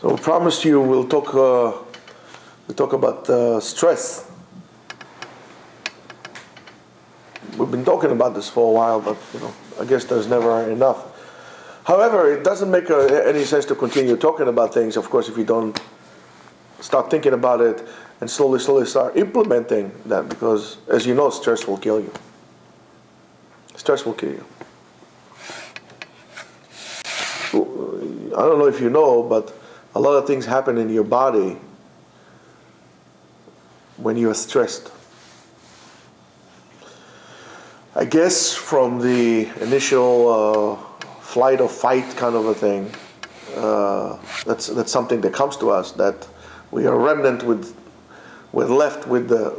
So I promised you we'll talk about stress. We've been talking about this for a while, but I guess there's never enough. However, it doesn't make any sense to continue talking about things, of course, if you don't start thinking about it and slowly start implementing that, because as you know, stress will kill you. Stress will kill you. I don't know if you know, but a lot of things happen in your body when you are stressed. I guess from the initial flight or fight kind of a thing, that's something that comes to us, that we are remnant we're left with the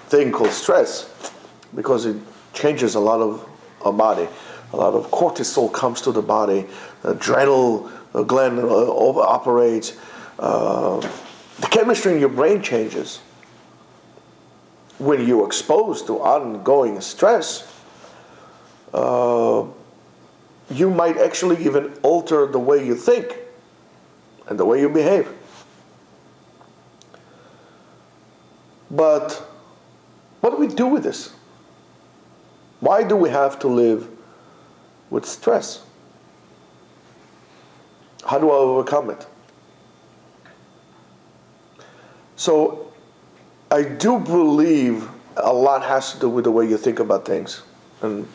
thing called stress, because it changes a lot of our body. A lot of cortisol comes to the body, adrenal gland operates, the chemistry in your brain changes. When you're exposed to ongoing stress, you might actually even alter the way you think and the way you behave. But what do we do with this? Why do we have to live with stress? How do I overcome it? So I do believe a lot has to do with the way you think about things and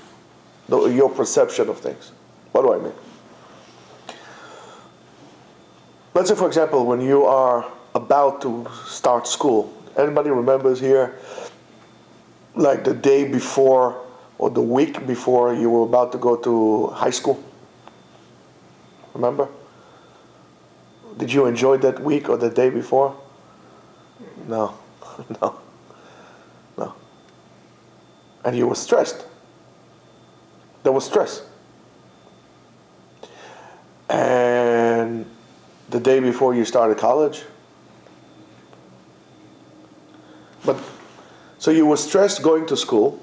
your perception of things. What do I mean? Let's say, for example, when you are about to start school. Anybody remembers here, like the day before or the week before you were about to go to high school? Remember? Did you enjoy that week or the day before? No. No. And you were stressed. There was stress. And the day before you started college? But so you were stressed going to school,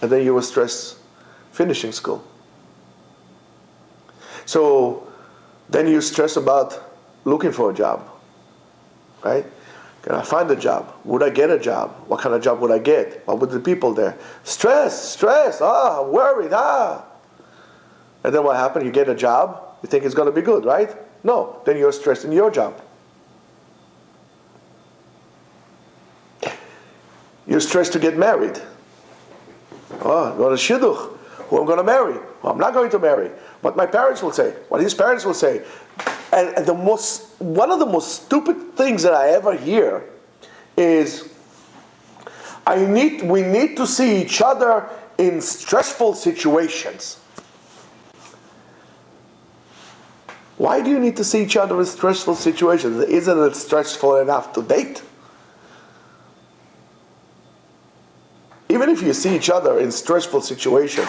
and then you were stressed finishing school. So then you stress about looking for a job, right? Can I find a job? Would I get a job? What kind of job would I get? What would the people there? Stress, worried, And then what happened? You get a job, you think it's going to be good, right? No, then you're stressed in your job. You're stressed to get married. Oh, go to shidduch. Who I'm going to marry? Who I'm not going to marry. What my parents will say. What his parents will say. And one of the most stupid things that I ever hear is, we need to see each other in stressful situations. Why do you need to see each other in stressful situations? Isn't it stressful enough to date? Even if you see each other in stressful situation,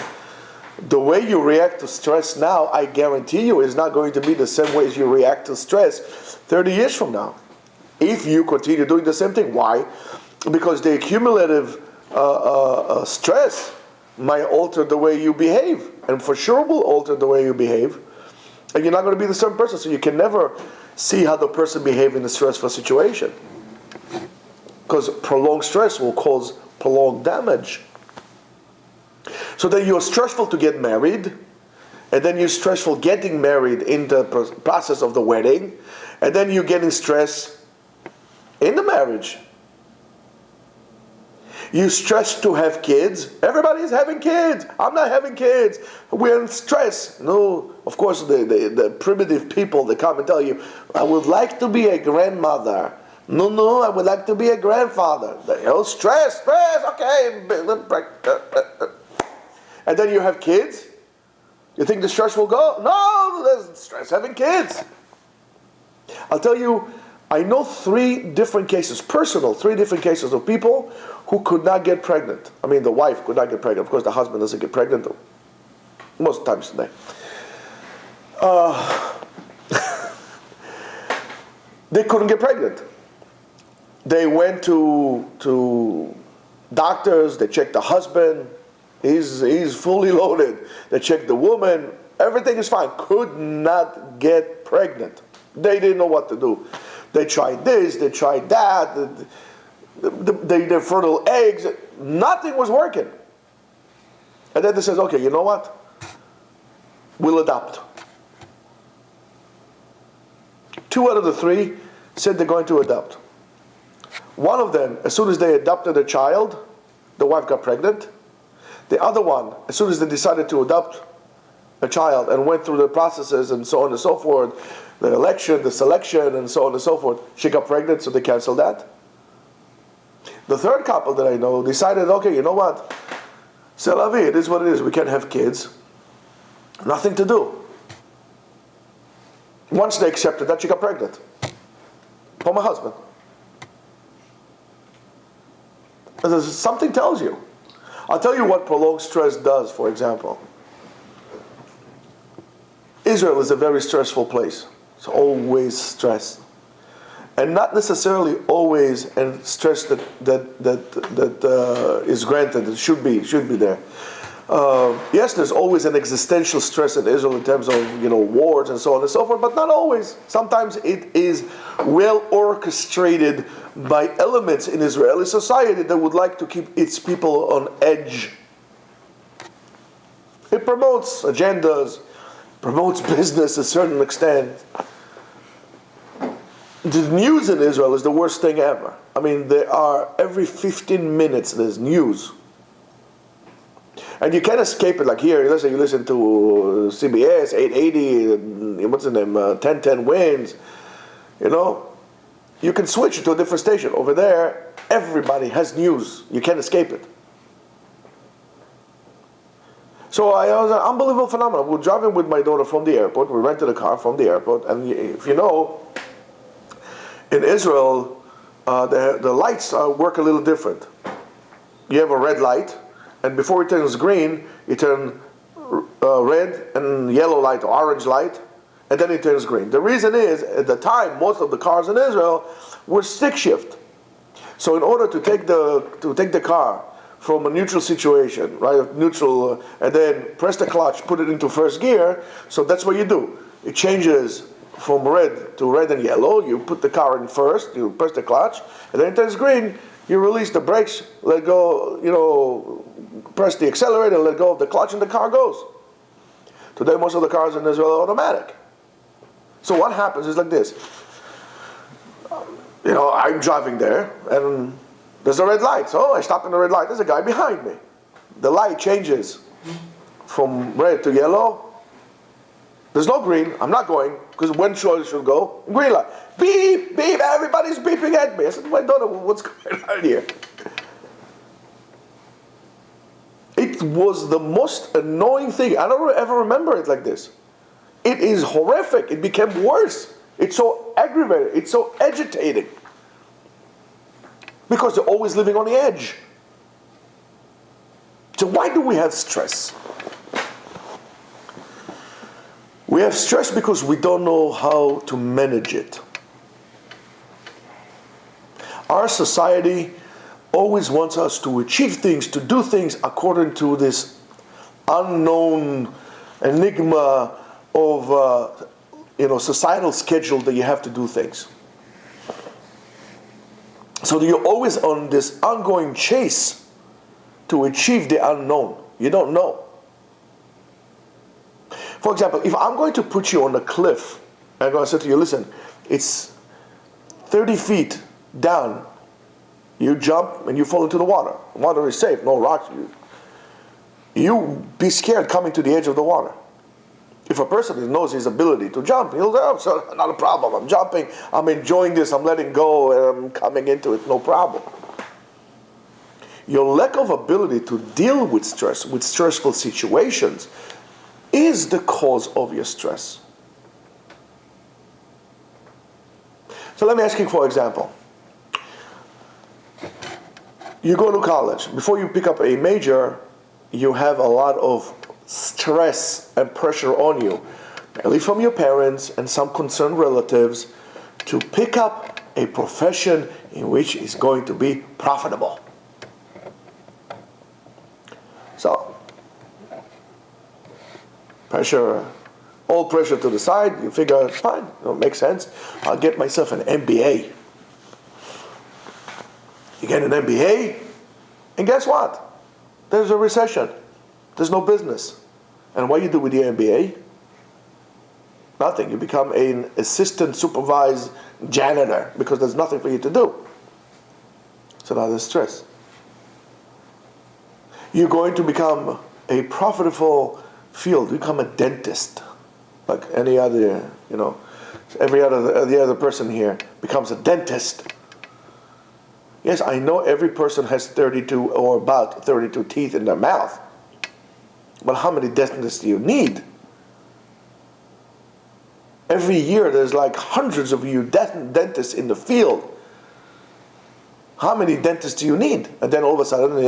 the way you react to stress now, I guarantee you, is not going to be the same way as you react to stress 30 years from now. If you continue doing the same thing. Why? Because the cumulative stress might alter the way you behave, and for sure will alter the way you behave, and you're not going to be the same person, so you can never see how the person behaves in a stressful situation. Because prolonged stress will cause prolonged damage. So then you're stressful to get married, and then you're stressful getting married in the process of the wedding, and then you're getting stressed in the marriage. You're stressed to have kids. Everybody's having kids. I'm not having kids. We're in stress. No, of course, the primitive people, they come and tell you, I would like to be a grandmother. No, I would like to be a grandfather. Stress, okay. And then you have kids. You think the stress will go? No, there's stress having kids. I'll tell you, I know three different cases of people who could not get pregnant. I mean, the wife could not get pregnant. Of course, the husband doesn't get pregnant most times today. They couldn't get pregnant. They went to doctors. They checked the husband. He's fully loaded. They checked the woman. Everything is fine. Could not get pregnant. They didn't know what to do. They tried this, they tried that, they fertile eggs. Nothing was working. And then they says, okay, you know what? We'll adopt. 2 out of the 3 said they're going to adopt. One of them, as soon as they adopted a child, the wife got pregnant. The other one, as soon as they decided to adopt a child and went through the processes and so on and so forth, the election, the selection, and so on and so forth, she got pregnant, so they canceled that. The third couple that I know decided, okay, you know what? C'est la vie, it is what it is. We can't have kids. Nothing to do. Once they accepted that, she got pregnant. For my husband. Something tells you. I'll tell you what prolonged stress does, for example. Israel is a very stressful place. It's always stress. And not necessarily always and stress that is granted, it should be there. Yes, there's always an existential stress in Israel in terms of wars and so on and so forth, but not always. Sometimes it is well orchestrated by elements in Israeli society that would like to keep its people on edge. It promotes agendas, promotes business to a certain extent. The news in Israel is the worst thing ever. I mean, every 15 minutes there's news. And you can't escape it. Like here, let's say you listen to CBS, 880, what's the name, 1010 Wins, you can switch to a different station. Over there, everybody has news. You can't escape it. So I was an unbelievable phenomenon. We were driving with my daughter from the airport. We rented a car from the airport. And if you know, in Israel, the lights work a little different. You have a red light, and before it turns green, you turn red and yellow light or orange light, and then it turns green. The reason is, at the time, most of the cars in Israel were stick shift. So in order to take the car from a neutral situation, right, neutral, and then press the clutch, put it into first gear, so that's what you do. It changes from red to red and yellow. You put the car in first, you press the clutch, and then it turns green, you release the brakes, let go, press the accelerator, let go of the clutch, and the car goes. Today, most of the cars in Israel are automatic. So what happens is like this. I'm driving there, and there's a red light. So I stop in the red light. There's a guy behind me. The light changes from red to yellow. There's no green. I'm not going, because when should go? Green light. Beep, beep, everybody's beeping at me. I said, my daughter, what's going on here? It was the most annoying thing. I don't ever remember it like this. It is horrific. It became worse. It's so aggravating. It's so agitating. Because they're always living on the edge. So why do we have stress? We have stress because we don't know how to manage it. Our society always wants us to achieve things, to do things according to this unknown enigma of societal schedule that you have to do things. So you're always on this ongoing chase to achieve the unknown. You don't know. For example, if I'm going to put you on a cliff, I'm going to say to you, listen, it's 30 feet down. You jump and you fall into the water. Water is safe, no rocks. You be scared coming to the edge of the water. If a person knows his ability to jump, he'll say, oh, so not a problem. I'm jumping, I'm enjoying this, I'm letting go, and I'm coming into it, no problem. Your lack of ability to deal with stress, with stressful situations, is the cause of your stress. So let me ask you, for example, you go to college. Before you pick up a major, you have a lot of stress and pressure on you, mainly from your parents and some concerned relatives, to pick up a profession in which is going to be profitable. So, Pressure, all pressure to the side. You figure, fine, it makes sense. I'll get myself an MBA. You get an MBA, and guess what? There's a recession. There's no business. And what do you do with the MBA? Nothing. You become an assistant supervised janitor because there's nothing for you to do. So now there's stress. You're going to become a profitable field. You become a dentist, like any other, the other person here becomes a dentist. Yes, I know every person has 32 or about 32 teeth in their mouth. But how many dentists do you need? Every year there's like hundreds of you dentists in the field. How many dentists do you need? And then all of a sudden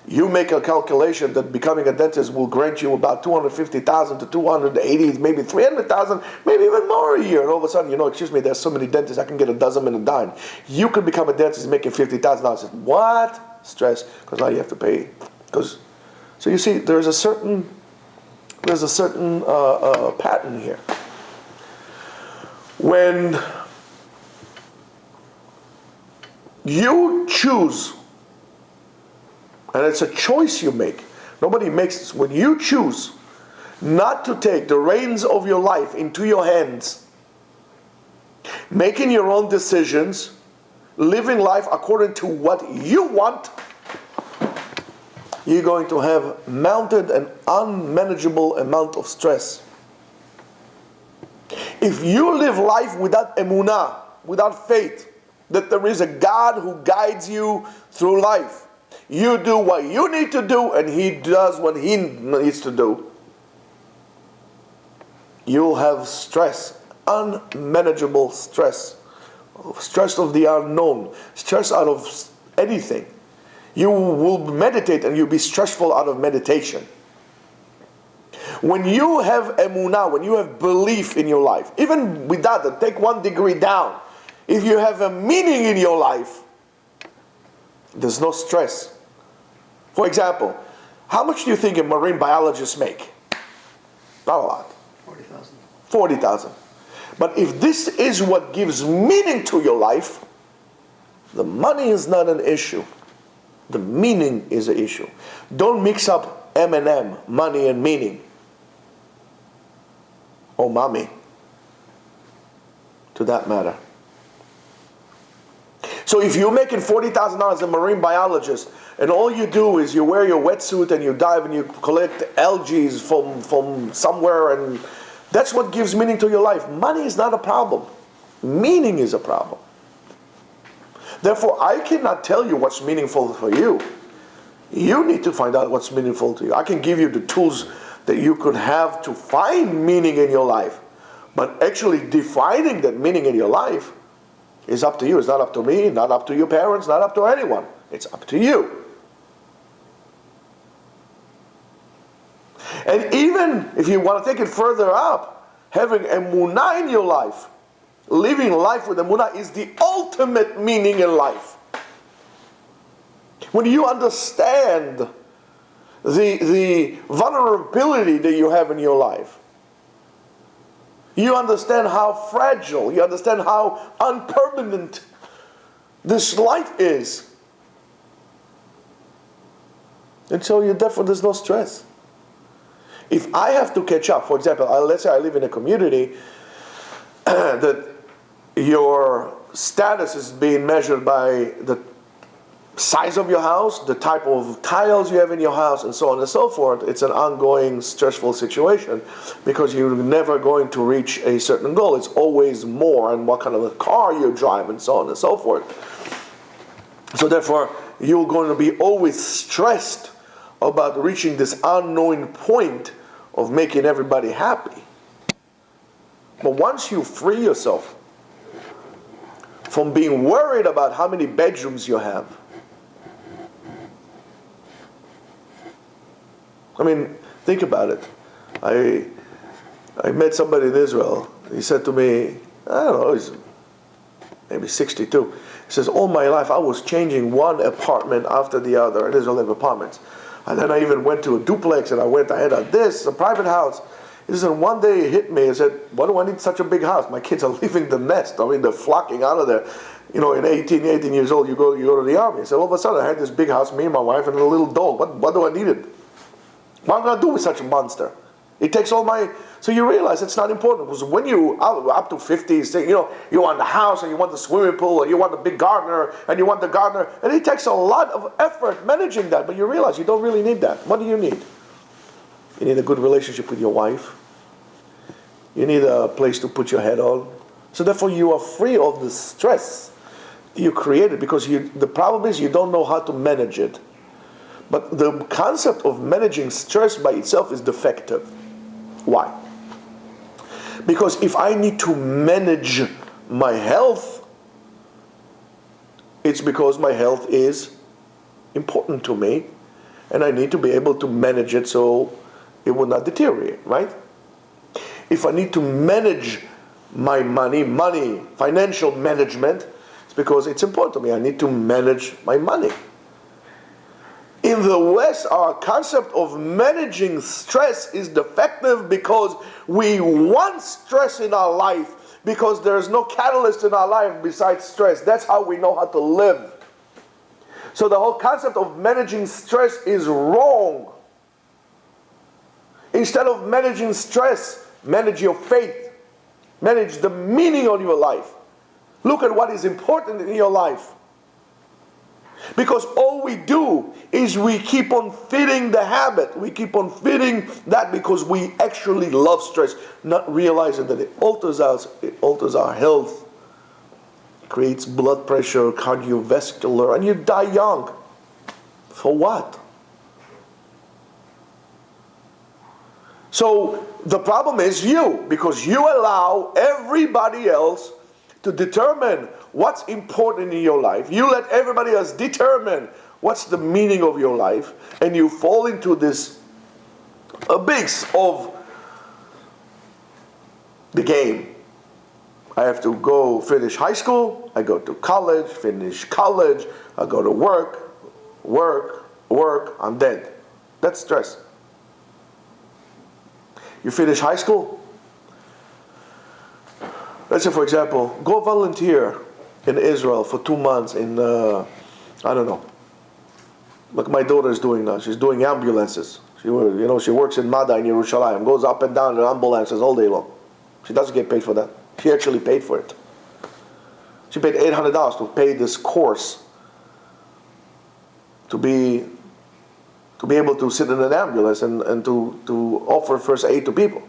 you make a calculation that becoming a dentist will grant you about 250,000 to 280, maybe 300,000, maybe even more a year. And all of a sudden, excuse me, there's so many dentists, I can get a dozen in a dime. You could become a dentist making $50,000. What? Stress, because now you have to pay. So you see, there's a certain pattern here. When you choose, and it's a choice you make, nobody makes this, when you choose not to take the reins of your life into your hands, making your own decisions, living life according to what you want, you're going to have mounted an unmanageable amount of stress. If you live life without emunah, without faith, that there is a God who guides you through life, you do what you need to do and He does what He needs to do, you'll have stress, unmanageable stress, stress of the unknown, stress out of anything. You will meditate and you'll be stressful out of meditation. When you have emunah, when you have belief in your life, even with that, take 1 degree down, if you have a meaning in your life, there's no stress. For example, how much do you think a marine biologist make? Not a lot. 40,000. 40,000. But if this is what gives meaning to your life, the money is not an issue. The meaning is an issue. Don't mix up M&M, money and meaning. Or mommy, to that matter. So if you're making $40,000 as a marine biologist, and all you do is you wear your wetsuit and you dive and you collect algae from somewhere, and that's what gives meaning to your life. Money is not a problem. Meaning is a problem. Therefore, I cannot tell you what's meaningful for you. You need to find out what's meaningful to you. I can give you the tools that you could have to find meaning in your life. But actually defining that meaning in your life is up to you. It's not up to me, not up to your parents, not up to anyone. It's up to you. And even if you want to take it further up, having emunah in your life, living life with emunah is the ultimate meaning in life. When you understand the vulnerability that you have in your life, you understand how fragile, you understand how unpermanent this life is. And so there's no stress. If I have to catch up, for example, let's say I live in a community that your status is being measured by the size of your house, the type of tiles you have in your house, and so on and so forth. It's an ongoing stressful situation because you're never going to reach a certain goal. It's always more, and what kind of a car you drive, and so on and so forth. So therefore, you're going to be always stressed about reaching this unknown point of making everybody happy. But once you free yourself from being worried about how many bedrooms you have, I mean, think about it. I met somebody in Israel. He said to me, I don't know, he's maybe 62. He says, all my life I was changing one apartment after the other. In Israel, they have apartments. And then I even went to a duplex, and I had a private house. He said, one day it hit me. I said, why do I need such a big house? My kids are leaving the nest. I mean, they're flocking out of there. You know, in 18 years old, you go to the army. So all of a sudden, I had this big house, me and my wife, and a little dog. What do I need it? What am I going to do with such a monster? It takes all my... So you realize it's not important. Because when you up to 50, you know, you want the house, and you want the swimming pool, and you want the big gardener, and you want the gardener. And it takes a lot of effort managing that. But you realize you don't really need that. What do you need? You need a good relationship with your wife. You need a place to put your head on. So therefore you are free of the stress you created, because the problem is you don't know how to manage it. But the concept of managing stress by itself is defective. Why? Because if I need to manage my health, it's because my health is important to me, and I need to be able to manage it so it will not deteriorate, right? If I need to manage my money, financial management, it's because it's important to me. I need to manage my money. In the West, our concept of managing stress is defective because we want stress in our life, because there's no catalyst in our life besides stress. That's how we know how to live. So the whole concept of managing stress is wrong. Instead of managing stress, manage your faith. Manage the meaning of your life. Look at what is important in your life. Because all we do is we keep on feeding the habit. We keep on feeding that because we actually love stress, not realizing that it alters us, it alters our health, creates blood pressure, cardiovascular, and you die young. For what? So the problem is you, because you allow everybody else to determine what's important in your life. You let everybody else determine what's the meaning of your life, and you fall into this abyss of the game. I have to go finish high school, I go to college, finish college, I go to work, I'm dead. That's stress. You finish high school, let's say, for example, go volunteer in Israel for 2 months in, I don't know, like my daughter is doing now. She's doing ambulances. She works in Mada in Yerushalayim, goes up and down in ambulances all day long. She doesn't get paid for that. She actually paid for it. She paid $800 to pay this course to be able to sit in an ambulance and to offer first aid to people.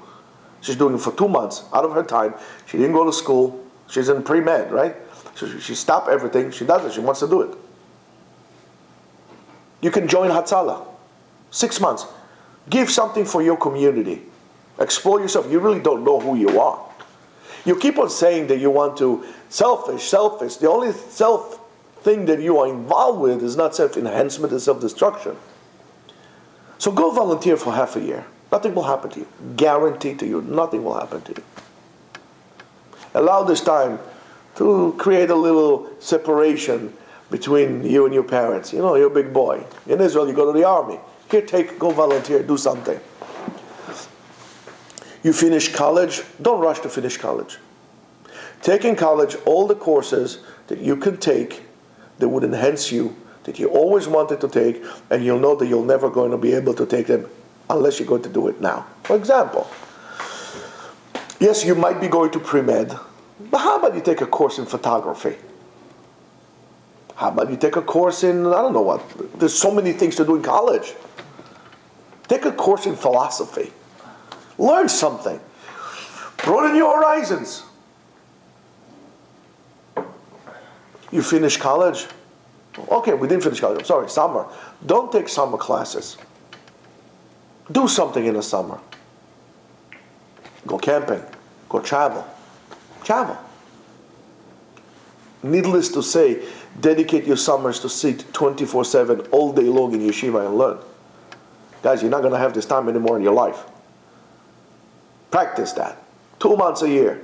She's doing it for 2 months out of her time. She didn't go to school. She's in pre-med, right? So she stopped everything. She does it. She wants to do it. You can join Hatzalah. 6 months. Give something for your community. Explore yourself. You really don't know who you are. You keep on saying that you want to selfish. The only self thing that you are involved with is not self-enhancement, it's self-destruction. So go volunteer for half a year. Nothing will happen to you. Guaranteed to you, nothing will happen to you. Allow this time to create a little separation between you and your parents. You know, you're a big boy. In Israel, you go to the army. Here, go volunteer, do something. You finish college, don't rush to finish college. Take in college all the courses that you can take that would enhance you, that you always wanted to take, and you'll know that you're never going to be able to take them unless you're going to do it now. For example, yes, you might be going to pre-med, but how about you take a course in photography? How about you take a course in, I don't know what, there's so many things to do in college. Take a course in philosophy. Learn something. Broaden your horizons. You finish college? Okay, we didn't finish college. I'm sorry, summer. Don't take summer classes. Do something in the summer. Go camping. Go travel. Travel. Needless to say, dedicate your summers to sit 24/7 all day long in yeshiva and learn. Guys, you're not going to have this time anymore in your life. Practice that. 2 months a year.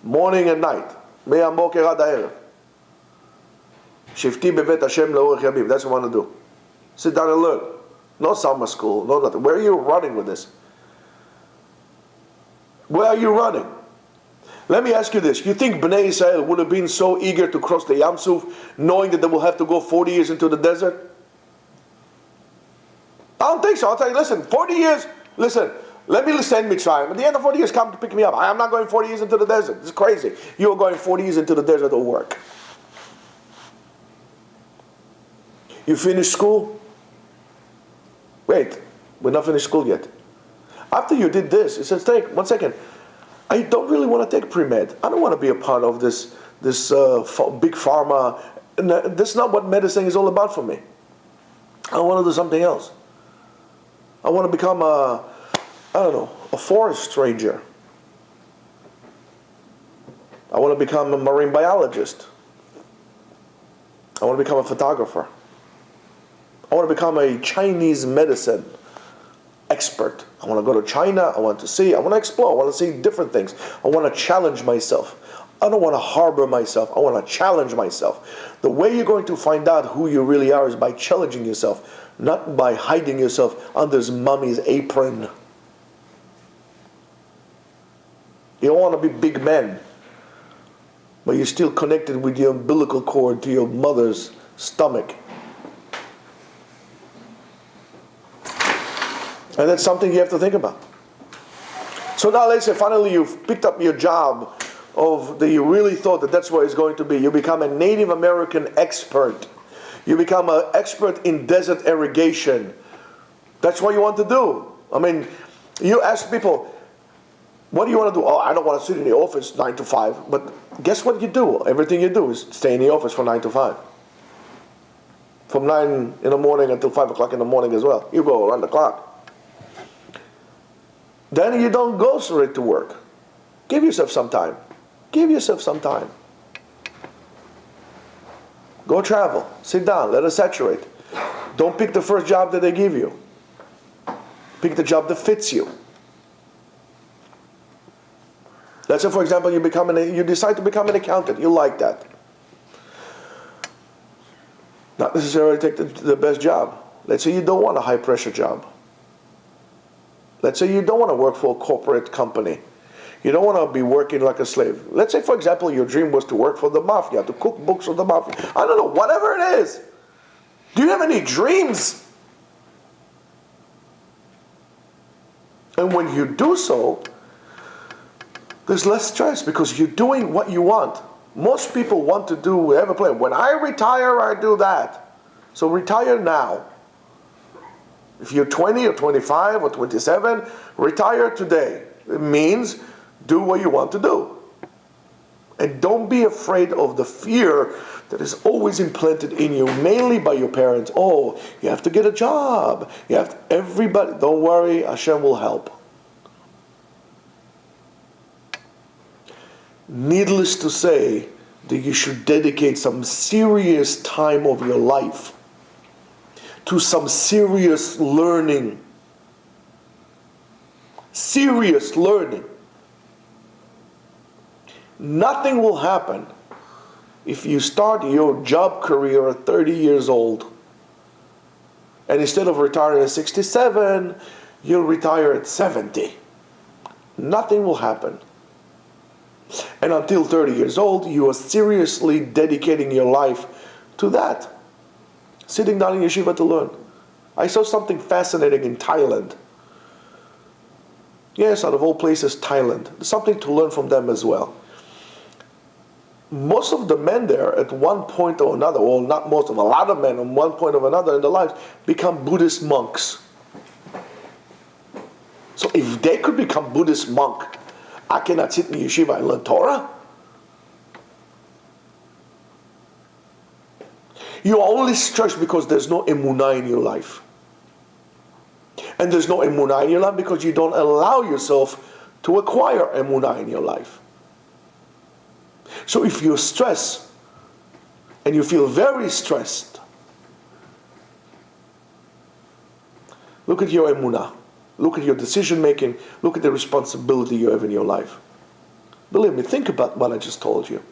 Morning and night. מהבוקר עד הערב. שבתי בבית השם לאורך ימים. That's what I want to do. Sit down and learn. No summer school, no nothing. Where are you running with this? Where are you running? Let me ask you this. You think Bnei Israel would have been so eager to cross the Yam Suf knowing that they will have to go 40 years into the desert? I don't think so. I'll tell you, listen, 40 years, listen, let me send Mitzrayim. At the end of 40 years, come to pick me up. I'm not going 40 years into the desert. It's crazy. You're going 40 years into the desert to work. You finished school? Wait, we're not finished school yet. After you did this, he says, take, 1 second. I don't really want to take pre-med. I don't want to be a part of this big pharma. That's not what medicine is all about for me. I want to do something else. I want to become a forest ranger. I want to become a marine biologist. I want to become a photographer. I want to become a Chinese medicine expert. I want to go to China. I want to see. I want to explore. I want to see different things. I want to challenge myself. I don't want to harbor myself. I want to challenge myself. The way you're going to find out who you really are is by challenging yourself, not by hiding yourself under his mommy's apron. You don't want to be big men, but you're still connected with your umbilical cord to your mother's stomach. And that's something you have to think about. So now let's say finally you've picked up your job that you really thought that that's where it's going to be. You become a Native American expert. You become an expert in desert irrigation. That's what you want to do. I mean, you ask people, what do you want to do? Oh, I don't want to sit in the office 9 to 5. But guess what you do? Everything you do is stay in the office from 9 to 5. From 9 in the morning until 5 o'clock in the morning as well. You go around the clock. Then you don't go straight to work. Give yourself some time. Give yourself some time. Go travel. Sit down. Let it saturate. Don't pick the first job that they give you. Pick the job that fits you. Let's say, for example, you decide to become an accountant. You like that. Not necessarily take the best job. Let's say you don't want a high-pressure job. Let's say you don't want to work for a corporate company. You don't want to be working like a slave. Let's say, for example, your dream was to work for the mafia, to cook books for the mafia. I don't know, whatever it is. Do you have any dreams? And when you do so, there's less stress because you're doing what you want. Most people want to do, have a plan. When I retire, I do that. So retire now. If you're 20 or 25 or 27, retire today. It means do what you want to do. And don't be afraid of the fear that is always implanted in you, mainly by your parents. Oh, you have to get a job. Everybody, don't worry, Hashem will help. Needless to say that you should dedicate some serious time of your life to some serious learning. Serious learning. Nothing will happen if you start your job career at 30 years old. And instead of retiring at 67, you'll retire at 70. Nothing will happen. And until 30 years old, you are seriously dedicating your life to that. Sitting down in Yeshiva to learn. I saw something fascinating in Thailand. Yes, out of all places, Thailand. There's something to learn from them as well. Most of the men there at one point or another, well, not most of, a lot of men at one point or another in their lives become Buddhist monks. So if they could become Buddhist monk, I cannot sit in Yeshiva and learn Torah? You're only stressed because there's no emunah in your life. And there's no emunah in your life because you don't allow yourself to acquire emunah in your life. So if you're stressed, and you feel very stressed, look at your emunah. Look at your decision making. Look at the responsibility you have in your life. Believe me, think about what I just told you.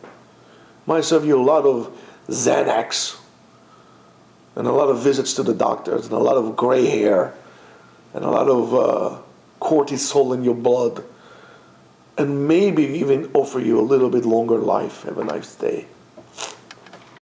Might save you a lot of Xanax, and a lot of visits to the doctors, and a lot of gray hair, and a lot of cortisol in your blood, and maybe even offer you a little bit longer life. Have a nice day.